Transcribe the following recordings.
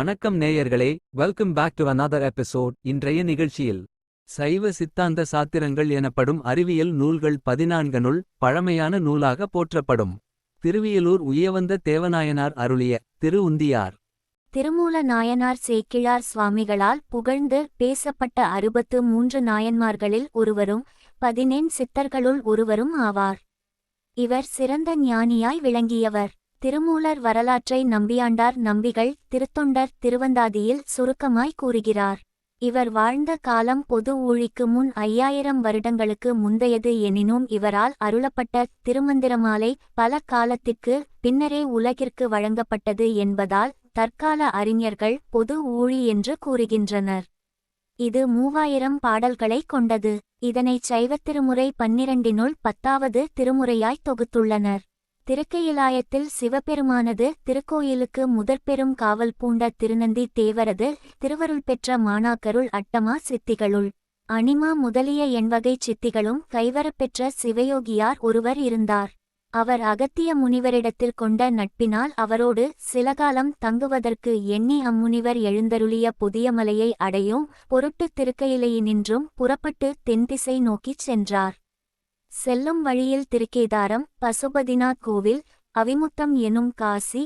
வணக்கம் நேயர்களே, welcome back to another episode. இன்றைய நிகழ்ச்சியில் சைவ சித்தாந்த சாத்திரங்கள் எனப்படும் அறிவியல் நூல்கள் 14னுள் பழமையான நூலாக போற்றப்படும் திருவியலூர் உய்யவந்த தேவநாயனார் அருளிய திரு உந்தியார். திருமூல நாயனார் சேக்கிழார் சுவாமிகளால் புகழ்ந்து பேசப்பட்ட 63 நாயன்மார்களில் ஒருவரும் 14 சித்தர்களுள் ஒருவரும் ஆவார். இவர் சிறந்த ஞானியாய் விளங்கியவர். திருமூலர் வரலாற்றை நம்பியாண்டார் நம்பிகள் திருத்தொண்டர் திருவந்தாதியில் சுருக்கமாய் கூறுகிறார். இவர் வாழ்ந்த காலம் பொது ஊழிக்கு முன் 5000 வருடங்களுக்கு முந்தையது எனினும் இவரால் அருளப்பட்ட திருமந்திரமாலை பல காலத்திற்கு பின்னரே உலகிற்கு வழங்கப்பட்டது என்பதால் தற்கால அறிஞர்கள் பொது ஊழி என்று கூறுகின்றனர். இது 3000 பாடல்களை கொண்டது. இதனை சைவத்திருமுறை 12னுள் 10வது திருமுறையாய் தொகுத்துள்ளனர். திருக்கையிலாயத்தில் சிவபெருமானது திருக்கோயிலுக்கு முதற்பெரும் காவல் பூண்ட திருநந்தி தேவரது திருவருள் பெற்ற மாணாக்கருள் அட்டமா சித்திகளுள் அனிமா முதலிய எண்வகைச் சித்திகளும் கைவரப்பெற்ற சிவயோகியார் ஒருவர் இருந்தார். அவர் அகத்திய முனிவரிடத்தில் கொண்ட நட்பினால் அவரோடு சிலகாலம் தங்குவதற்கு எண்ணி அம்முனிவர் எழுந்தருளிய புதியமலையை அடையும் பொருட்டு திருக்கையிலையினின்றும் புறப்பட்டு தென்திசை நோக்கிச் சென்றார். செல்லும் வழியில் திருக்கேதாரம், பசுபதிநாத் கோவில், அவிமுத்தம் எனும் காசி,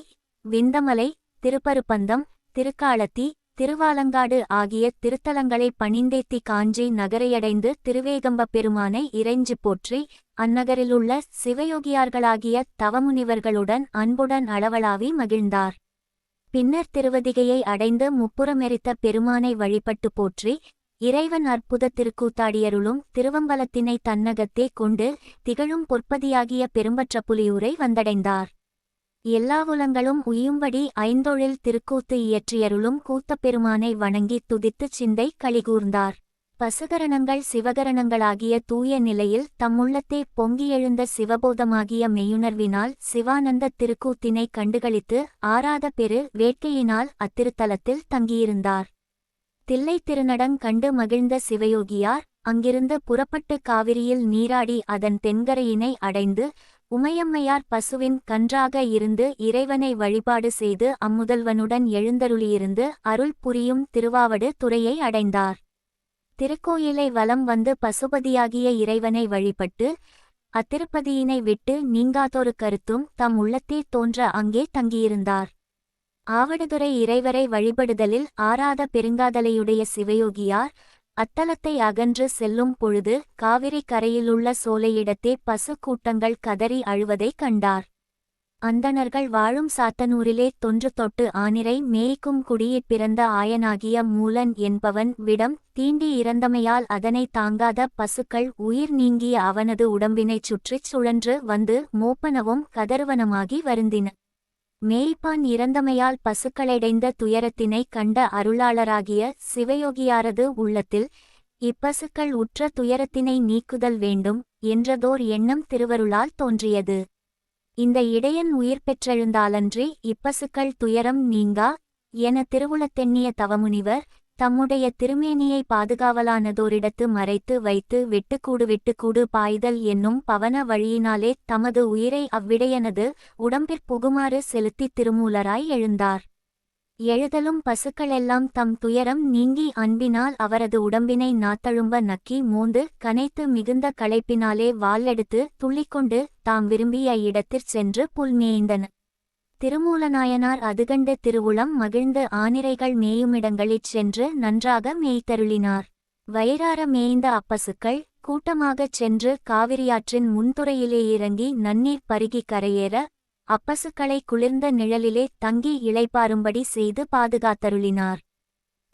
விந்தமலை, திருப்பருப்பந்தம், திருக்காலத்தி, திருவாலங்காடு ஆகிய திருத்தலங்களை பணிந்தேத்தி காஞ்சி நகரையடைந்து திருவேகம்ப பெருமானை இறைஞ்சி போற்றி அந்நகரிலுள்ள சிவயோகியார்களாகிய தவமுனிவர்களுடன் அன்புடன் அளவளாவி மகிழ்ந்தார். பின்னர் திருவதிகையை அடைந்து முப்புறமெரித்த பெருமானை வழிபட்டு போற்றி இறைவன் அற்புத திருக்கூத்தாடியருளும் திருவம்பலத்தினை தன்னகத்தே கொண்டு திகழும் பொற்பதியாகிய பெரும்பற்றப்புலியூரை வந்தடைந்தார். எல்லாவுலங்களும் உய்யும்படி ஐந்தொழில் திருக்கூத்து இயற்றியருளும் கூத்தப்பெருமானை வணங்கி துதித்துச் சிந்தை களிகூர்ந்தார். பசுகரணங்கள் சிவகரணங்களாகிய தூய நிலையில் தம்முள்ளத்தே பொங்கியெழுந்த சிவபோதமாகிய மெய்யுணர்வினால் சிவானந்த திருக்கூத்தினை கண்டுகளித்து ஆராத பெரு வேட்கையினால் அத்திருத்தலத்தில் தங்கியிருந்தார். தில்லை திருநடங் கண்டு மகிழ்ந்த சிவயோகியார் அங்கிருந்து புறப்பட்டு காவிரியில் நீராடி அதன் தென்கரையினை அடைந்து உமையம்மையார் பசுவின் கன்றாக இருந்து இறைவனை வழிபாடு செய்து அம்முதல்வனுடன் எழுந்தருளியிருந்து அருள் புரியும் திருவாவடு துறையை அடைந்தார். திருக்கோயிலை வலம் வந்து பசுபதியாகிய இறைவனை வழிபட்டு அத்திருப்பதியினை விட்டு நீங்காதொரு கருத்தும் தம் உள்ளத்தே தோன்ற அங்கே தங்கியிருந்தார். ஆவடுதுறை இறைவரை வழிபடுதலில் ஆராத பெருங்காதலையுடைய சிவயோகியார் அத்தலத்தை அகன்று செல்லும் பொழுது காவிரி கரையிலுள்ள சோலையிடத்தே பசு கூட்டங்கள் கதறி அழுவதைக் கண்டார். அந்தணர்கள் வாழும் சாத்தனூரிலே தொன்று தொட்டு ஆனிரை மேய்க்கும் குடியிற் பிறந்த ஆயனாகிய மூலன் என்பவன் விடம் தீண்டி இறந்தமையால் அதனை தாங்காத பசுக்கள் உயிர் நீங்கிய அவனது உடம்பினைச் சுற்றிச் சுழன்று வந்து மோப்பனவும் கதறுவனமாகி வருந்தின. மேய்ப்பான் இறந்தமையால் பசுக்களடைந்த துயரத்தினை கண்ட அருளாளராகிய சிவயோகியாரது உள்ளத்தில் இப்பசுக்கள் உற்ற துயரத்தினை நீக்குதல் வேண்டும் என்றதோர் எண்ணம் திருவருளால் தோன்றியது. இந்த இடையன் உயிர் பெற்றெழுந்தாலன்றி இப்பசுக்கள் துயரம் நீங்கா என திருவுளத்தெண்ணிய தவமுனிவர் தம்முடைய திருமேனியை பாதுகாவலானதோரிடத்து மறைத்து வைத்து விட்டுக்கூடு பாய்தல் என்னும் பவன வழியினாலே தமது உயிரை அவ்விடையனது உடம்பிற் புகுமாறு செலுத்தித் திருமூலராய் எழுந்தார். எழுதலும் பசுக்களெல்லாம் தம் துயரம் நீங்கி அன்பினால் அவரது உடம்பினை நாத்தழும்ப நக்கி மோந்து கனைத்து மிகுந்த களைப்பினாலே வாளெடுத்து துள்ளிக்கொண்டு தாம் விரும்பிய இடத்திற் சென்று புல்மேய்ந்தன. திருமூலநாயனார் அதுகண்டு திருவுளம் மகிழ்ந்து ஆனிரைகள் மேயுமிடங்களிற் சென்று நன்றாக மேய்த்தருளினார். வயிறார மேய்ந்த அப்பசுக்கள் கூட்டமாகச் சென்று காவிரியாற்றின் முன்துறையிலே இறங்கி நன்னீர் பருகி கரையேற அப்பசுக்களை குளிர்ந்த நிழலிலே தங்கி இளைப்பாரும்படி செய்து பாதுகாத்தருளினார்.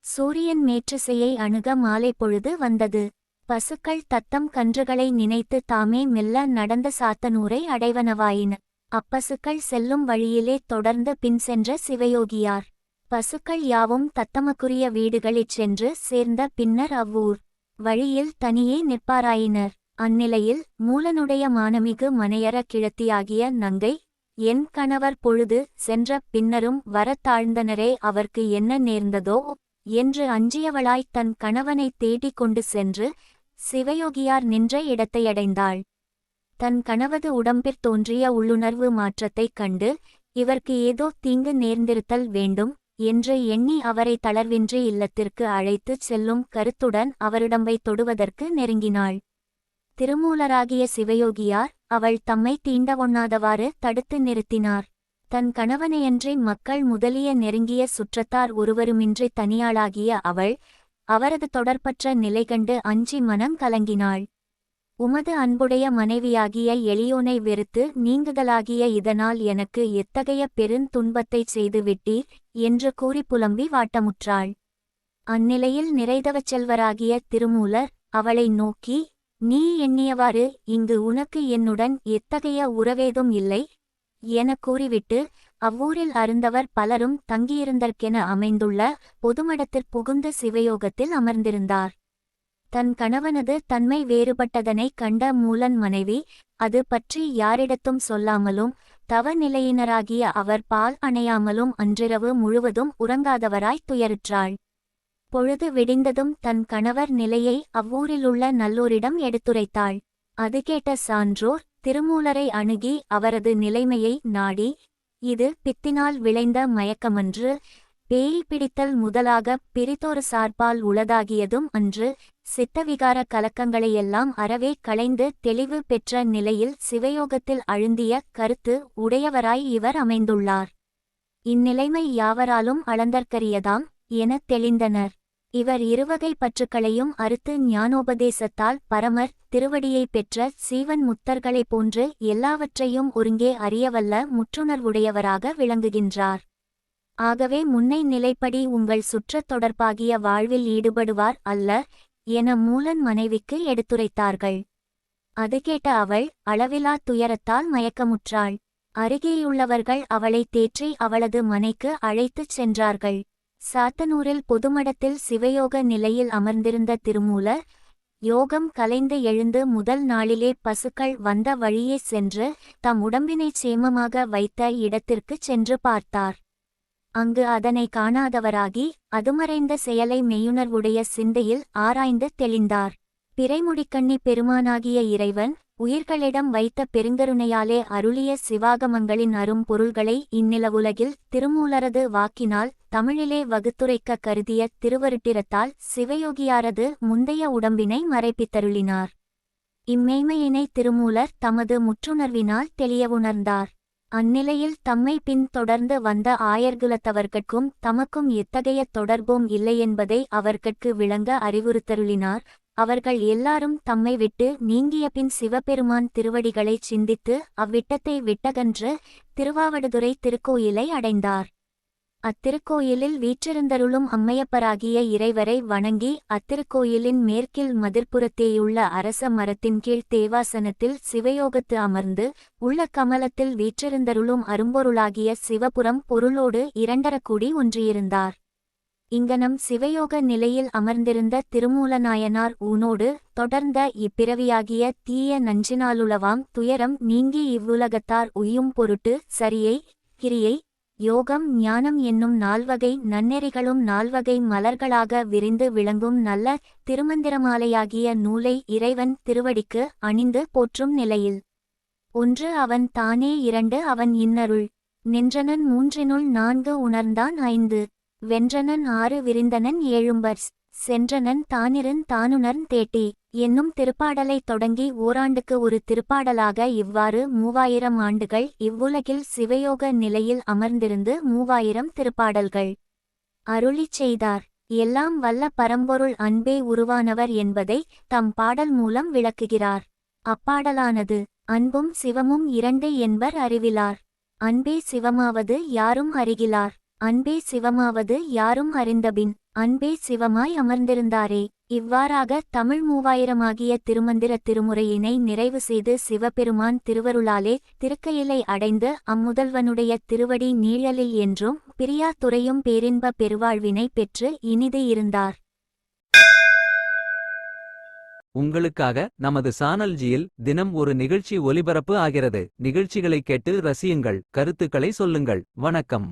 சூரியன் மேற்றுசையை அணுக மாலை பொழுது வந்தது. பசுக்கள் தத்தம் கன்றுகளை நினைத்து தாமே மெல்ல நடந்த சாத்தனூரை அடைவனவாயின. அப்பசுக்கள் செல்லும் வழியிலே தொடர்ந்து பின் சென்ற சிவயோகியார் பசுக்கள் யாவும் தத்தமக்குரிய வீடுகளிற் சென்று சேர்ந்த பின்னர் அவ்வூர் வழியில் தனியே நிற்பாராயினர். அந்நிலையில் மூலனுடைய மானமிகு மனையற கிழத்தியாகிய நங்கை என் கணவர் பொழுது சென்ற பின்னரும் வரத்தாழ்ந்தனரே அவர்க்கு என்ன நேர்ந்ததோ என்று அஞ்சியவளாய் தன் கணவனை தேடிக் கொண்டு சென்று சிவயோகியார் நின்ற இடத்தையடைந்தாள். தன் கணவது உடம்பிற் தோன்றிய உள்ளுணர்வு மாற்றத்தைக் கண்டு இவர்க்கு ஏதோ தீங்கு நேர்ந்திருத்தல் வேண்டும் என்று எண்ணி அவரை தளர்வின்றி இல்லத்திற்கு அழைத்துச் செல்லும் கருத்துடன் அவரிடம்பை தொடுவதற்கு நெருங்கினாள். திருமூலராகிய சிவயோகியார் அவள் தம்மை தீண்டவொண்ணாதவாறு தடுத்து நிறுத்தினார். தன் கணவனையன்றி மக்கள் முதலிய நெருங்கிய சுற்றத்தார் ஒருவருமின்றி தனியாளாகிய அவள் அவரது தொடர்பற்ற நிலை கண்டு அஞ்சி மனம் கலங்கினாள். உமது அன்புடைய மனைவியாகிய எளியோனை வெறுத்து நீங்குதலாகிய இதனால் எனக்கு எத்தகைய பெருந்துன்பத்தைச் செய்துவிட்டீர் என்று கூறி புலம்பி வாட்டமுற்றாள். அந்நிலையில் நிறைதவச் செல்வராகிய திருமூலர் அவளை நோக்கி, நீ எண்ணியவாறு இங்கு உனக்கு என்னுடன் எத்தகைய உறவேதும் இல்லை எனக் கூறிவிட்டு அவ்வூரில் அருந்தவர் பலரும் தங்கியிருந்தற்கென அமைந்துள்ள பொதுமடத்திற் புகுந்து சிவயோகத்தில் அமர்ந்திருந்தார். தன் கணவனது தன்மை வேறுபட்டதனைக் கண்ட மூலன் மனைவி அது பற்றி யாரிடத்தும் சொல்லாமலும் தவ நிலையினராகிய அவர் பால் அணையாமலும் அன்றிரவு முழுவதும் உறங்காதவராய் துயருற்றாள். பொழுது விடிந்ததும் தன் கணவர் நிலையை அவ்வூரிலுள்ள நல்லோரிடம் எடுத்துரைத்தாள். அது கேட்ட சான்றோர் திருமூலரை அணுகி அவரது நிலைமையை நாடி, இது பித்தினால் விளைந்த மயக்கமன்று, பேய் பிடித்தல் முதலாக பிரித்தொரு சார்பால் உளதாகியதும் அன்று, சித்தவிகார கலக்கங்களையெல்லாம் அறவே களைந்து தெளிவு பெற்ற நிலையில் சிவயோகத்தில் அழுந்திய கருத்து உடையவராய் இவர் அமைந்துள்ளார். இந்நிலைமை யாவராலும் அளந்தற்கரியதாம் எனத் தெளிந்தனர். இவர் இருவகை பற்றுக்களையும் அறுத்து ஞானோபதேசத்தால் பரமர் திருவடியைப் பெற்ற சீவன் முத்தர்களைப் போன்று எல்லாவற்றையும் ஒருங்கே அறியவல்ல முற்றுணர்வுடையவராக விளங்குகின்றார். ஆகவே முன்னை நிலைப்படி உங்கள் சுற்றத் தொடர்பாகிய வாழ்வில் ஈடுபடுவார் அல்ல என மூலன் மனைவிக்கு எடுத்துரைத்தார்கள். அது கேட்ட அவள் அளவிலா துயரத்தால் மயக்கமுற்றாள். அருகேயுள்ளவர்கள் அவளை தேற்றி அவளது மனைக்கு அழைத்துச் சென்றார்கள். சாத்தனூரில் பொதுமடத்தில் சிவயோக நிலையில் அமர்ந்திருந்த திருமூலர் யோகம் கலைந்து எழுந்து முதல் நாளிலே பசுக்கள் வந்த வழியே சென்று தம் உடம்பினை சேமமாக வைத்த இடத்திற்குச் சென்று பார்த்தார். அங்கு அதனை காணாதவராகி அதுமறைந்த செயலை மெய்யுணர்வுடைய சிந்தையில் ஆராய்ந்து தெளிந்தார். பிறைமுடிக்கண்ணி பெருமானாகிய இறைவன் உயிர்களிடம் வைத்த பெருங்கருணையாலே அருளிய சிவாகமங்களின் அரும் பொருள்களை இந்நிலவுலகில் திருமூலரது வாக்கினால் தமிழிலே வகுத்துரைக்க கருதிய திருவருட்டிரத்தால் சிவயோகியாரது முந்தைய உடம்பினை மறைப்பித்தருளினார். இம்மெய்மையினை திருமூலர் தமது முற்றுணர்வினால் தெளியவுணர்ந்தார். அந்நிலையில் தம்மை பின் தொடர்ந்து வந்த ஆயர்குலத்தவர்கட்கும் தமக்கும் எத்தகைய தொடர்பும் இல்லையென்பதை அவர்கட்கு விளங்க அறிவுறுத்தருளினார். அவர்கள் எல்லாரும் தம்மை விட்டு நீங்கிய பின் சிவபெருமான் திருவடிகளைச் சிந்தித்து அவ்விட்டத்தை விட்டகன்று திருவாவடுதுறை திருக்கோயிலை அடைந்தார். அத்திருக்கோயிலில் வீற்றிருந்தருளும் அம்மையப்பராகிய இறைவரை வணங்கி அத்திருக்கோயிலின் மேற்கில் மதிர்ப்புறத்தேயுள்ள அரச மரத்தின் கீழ் தேவாசனத்தில் சிவயோகத்து அமர்ந்து உள்ள கமலத்தில் வீற்றிருந்தருளும் அரும்பொருளாகிய சிவபுரம் பொருளோடு இரண்டரக்கூடி ஒன்றியிருந்தார். இங்கனம் சிவயோக நிலையில் அமர்ந்திருந்த திருமூலநாயனார் ஊனோடு தொடர்ந்த இப்பிறவியாகிய தீய நஞ்சினாலுளவாம் துயரம் நீங்கி இவ்வுலகத்தார் உய்யும் பொருட்டு சரியை கிரியை யோகம் ஞானம் என்னும் நால்வகை நன்னெறிகளும் நால்வகை மலர்களாக விரிந்து விளங்கும் நல்ல திருமந்திரமாலையாகிய நூலை இறைவன் திருவடிக்கு அணிந்து போற்றும் நிலையில் 1 அவன் தானே 2 அவன் இன்னருள் நின்றனன் 3 4 உணர்ந்தான் 5 வென்றனன் 6 விரிந்தனன் 7 சென்றனன் தானுணர்ந் தேட்டி என்னும் திருப்பாடலைத் தொடங்கி ஓராண்டுக்கு ஒரு திருப்பாடலாக இவ்வாறு 3000 ஆண்டுகள் இவ்வுலகில் சிவயோக நிலையில் அமர்ந்திருந்து 3000 திருப்பாடல்கள் அருளிச் செய்தார். எல்லாம் வல்ல பரம்பொருள் அன்பே உருவானவர் என்பதை தம் பாடல் மூலம் விளக்குகிறார். அப்பாடலானது அன்பும் சிவமும் 2 என்பர் அறிவிலார். அன்பே சிவமாவது யாரும் அறிகிலார். அன்பே சிவமாவது யாரும் அறிந்தபின் அன்பே சிவமாய் அமர்ந்திருந்தாரே. இவ்வாறாக தமிழ் 3000 திருமந்திர திருமுறையினை நிறைவு செய்து சிவபெருமான் திருவருளாலே திருக்கையிலை அடைந்து அம்முதல்வனுடைய திருவடி நீழலில் என்றும் பிரியா துறையும் பேரின்ப பெருவாழ்வினை பெற்று இனிது இருந்தார். உங்களுக்காக நமது சானல்ஜியில் தினம் ஒரு நிகழ்ச்சி ஒலிபரப்பு ஆகிறது. நிகழ்ச்சிகளை கேட்டு ரசியுங்கள், கருத்துக்களை சொல்லுங்கள். வணக்கம்.